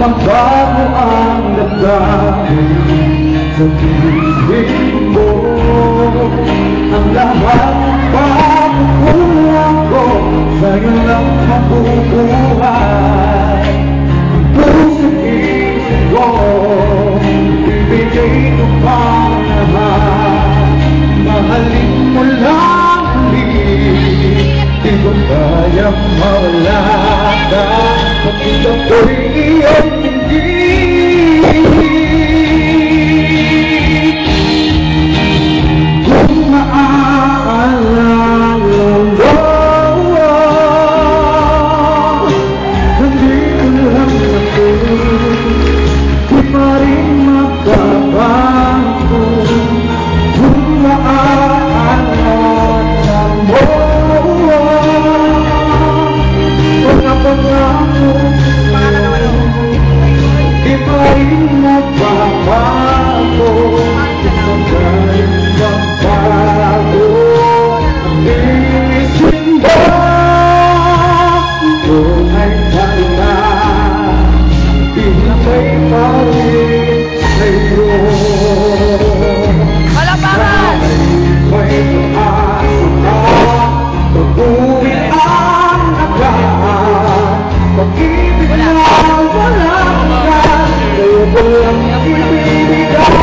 magbago ang damdamin sa piling mo. Ang lahat ng pagkukulang ko sa'yo lang mabubuhay. Puso't isip ko, ibigay ko pang lahat. Mahalin mo lang ulit, di ko kayang mawala ka. Pagkat ako'y iyong hindi. Kung maaalala mo, nandito lang ako, di pa rin magbabago. Kung maaalala mo, mga pangako, di pa rin magbabago. Hanggang magbago isip mo, kung ay pahinga, ibigay pa rin sa'yo. Malaparan! May pag-asa ka, pag-uwi ang nagaan. Pag-ibig na walang hanggan, sa'yo ko lang ibibigay.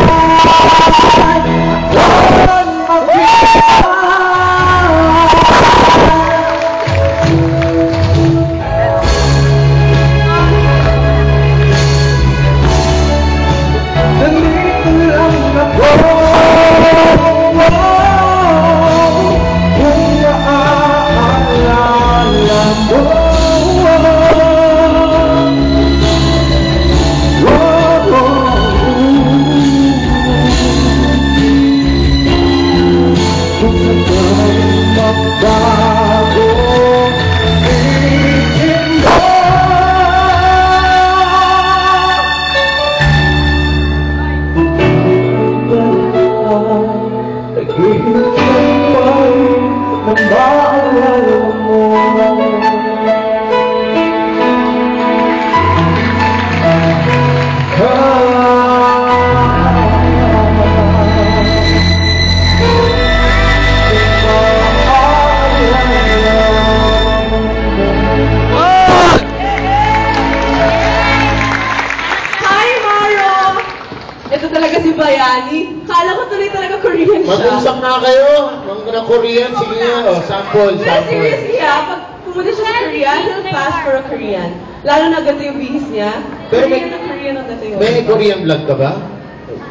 Kala ko tuloy talaga Korean siya. Mag-usap na kayo. Mga Korean, sige nga. Sample, Pero sample. seriously pag pumunta siya sa Korea, he'll pass for a Korean. Lalo na ganito yung bihis niya. Pero Korean ang ganito yun. May Korean blood ka ba?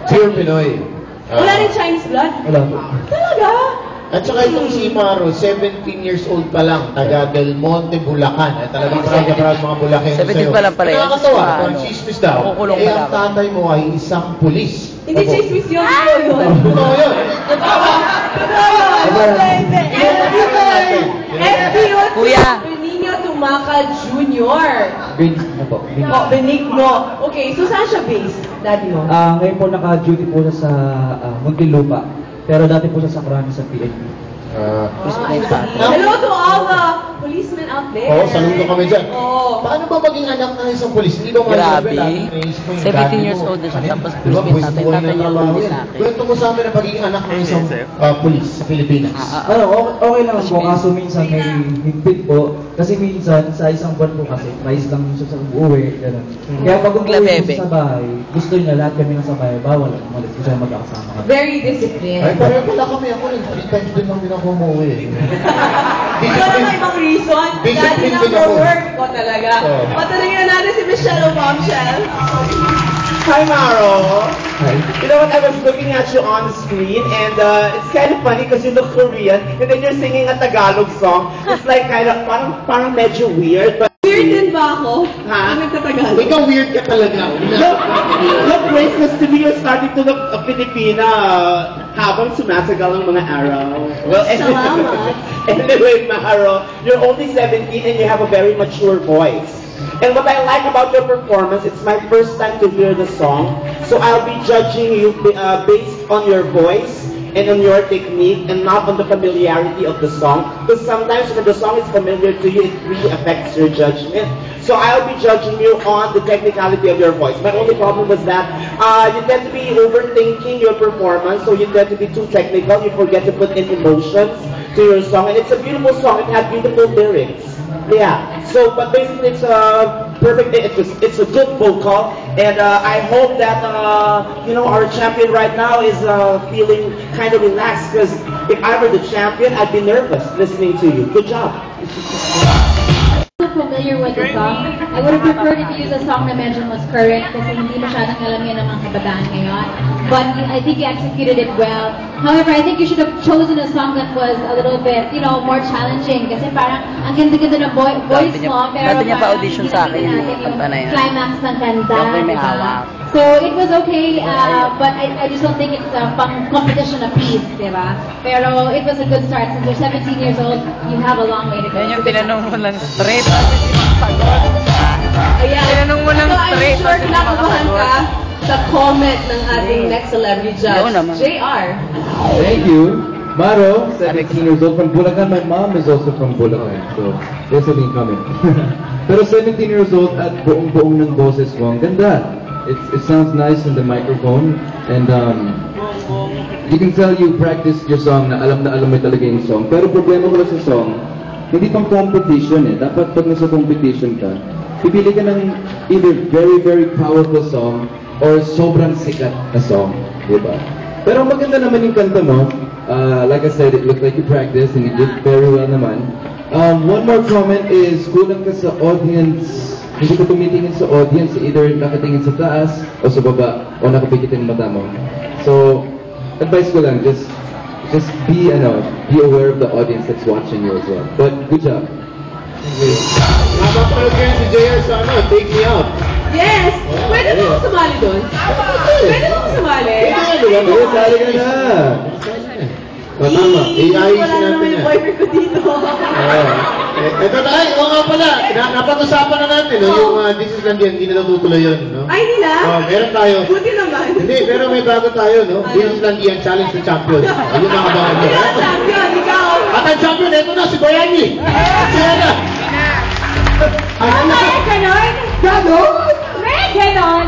Pure Pinoy. Wala rin Chinese blood? Wala po. Talaga? At saka itong si Maro, 17 years old pa lang, taga Del Monte, Bulacan. Talagang proud mga Bulacan sa'yo. 17 pa lang pala yan. Nakakatawa, Ano? kung chismis daw. Kukulong Eh, pa ang lang. tatay mo ay isang pulis. Hindi chismis yun. Totoo yun. Totoo yun. Totoo yun. FB yun. Kuya. Benigno Tumaca Jr. Ano po? Oh, Benigno. Okay, so saan siya based, daddy mo? Ngayon po naka-duty po siya sa Muntinlupa. Pero dati po siya sa Krami sa PNP. Hello to all the policemen out there. Oo, saludo kami dyan. Oo. Paano ba maging anak ng isang pulis? Hindi ba Grabe. naisip mo yung 17 daddy years mo? old na siya, Ano? tapos Di ba, police pwes natin, ko tatay na niya trabaho police yan. natin. Kwento mo sa amin ang pagiging anak ng isang pulis sa Pilipinas. Okay lang po, kaso minsan may higpit po. Kasi minsan, sa isang buwan po kasi, mais lang siya sa uuwi, gano'n. Kaya pag umuwi Bebe. siya sa bahay, gusto niya lahat kami nasa bahay, bawal lang, umalis kasi magkakasama kami. Very Ay, disciplined. pareho pala kami. Ako rin, 3 times din lang din ako umuwi. Ikaw naman ibang reason. Daddy na din for ako. work ko talaga. Oo. Patalagyan na natin si Michelle O'Bombshell. Hi, Maro. Hi. You know what? I was looking at you on the screen, and it's kind of funny because you look Korean, and then you're singing a Tagalog song. It's like kind of parang medyo weird, but Weird din ba ako? Ha? Nagtatagalog. Ikaw weird ka talaga. look, Grace, because to me you're starting to look Filipina habang sumasagal ng mga araw. Well, Salamat. anyway, Maro, you're only 17 and you have a very mature voice. And what I like about your performance, it's my first time to hear the song, so I'll be judging you based on your voice and on your technique and not on the familiarity of the song. Because sometimes when the song is familiar to you, it really affects your judgment. So I'll be judging you on the technicality of your voice. My only problem was that you tend to be overthinking your performance, so you tend to be too technical. You forget to put in emotions to your song, and it's a beautiful song. It had beautiful lyrics. Yeah. So, but basically, it's a perfect. It's a good vocal, and I hope that you know, our champion right now is feeling kind of relaxed, because if I were the champion, I'd be nervous listening to you. Good job. Familiar with the song. I would have preferred if you use a song na medyo mas current kasi hindi masyadong alam yan ng mga kabataan ngayon. But I think you executed it well. However, I think you should have chosen a song that was a little bit, you know, more challenging kasi parang ang ganda-ganda ng voice mo, pero dati niya pa audition sa akin yung kanta na yan. climax ng kanta. Yung may hawak. So it was okay, but I just don't think it's a competition of piece, diba? Pero it was a good start. Since you're 17 years old, you have a long way to go. Yan yung tinanong mo lang straight. Sagot. Ayan. Tinanong mo lang So, straight. I'm sure kinakabahan ka sa comment ng ating next celebrity judge, Oo naman. JR. Thank you. Maro, 17 years old from Bulacan. My mom is also from Bulacan, so there's something coming. Pero 17 years old at buong-buong ng boses mo. Ang ganda. It sounds nice in the microphone, and you can tell you practiced your song na alam mo talaga yung song. Pero problema ko lang sa song, hindi pang competition eh. Dapat pag nasa competition ka, pipili ka ng either very, very powerful song or sobrang sikat na song. Diba? Pero maganda naman yung kanta mo. Like I said, it looked like you practiced and you did very well naman. One more comment is, kulang ka sa audience. Hindi ko tumitingin sa audience, either nakatingin sa taas o sa baba o nakapikit yung mata mo. So, advice ko lang, just be aware of the audience that's watching you as well. But good job. Napapanood kayo si JR sa Take Me Out. Yes! Pwede mo ako sumali doon? Pwede mo ako sumali? Sige, sali ka na! Tama. Iayusin Wala na naman natin yung yan. boyfriend ko dito. Ito tayo, oo nga pala. Napag-usapan na natin, no? Yung This is Landian, hindi na natutuloy yun, no? Ay, hindi na? Meron tayo. Buti naman. Hindi, pero may bago tayo, no? This is Landian, Challenge the Champion. Ayun ang abangan mo. Ikaw, champion, ikaw. At ang champion, ito na, si Bayani. Siya na. Ganon? Ganon? Ganon?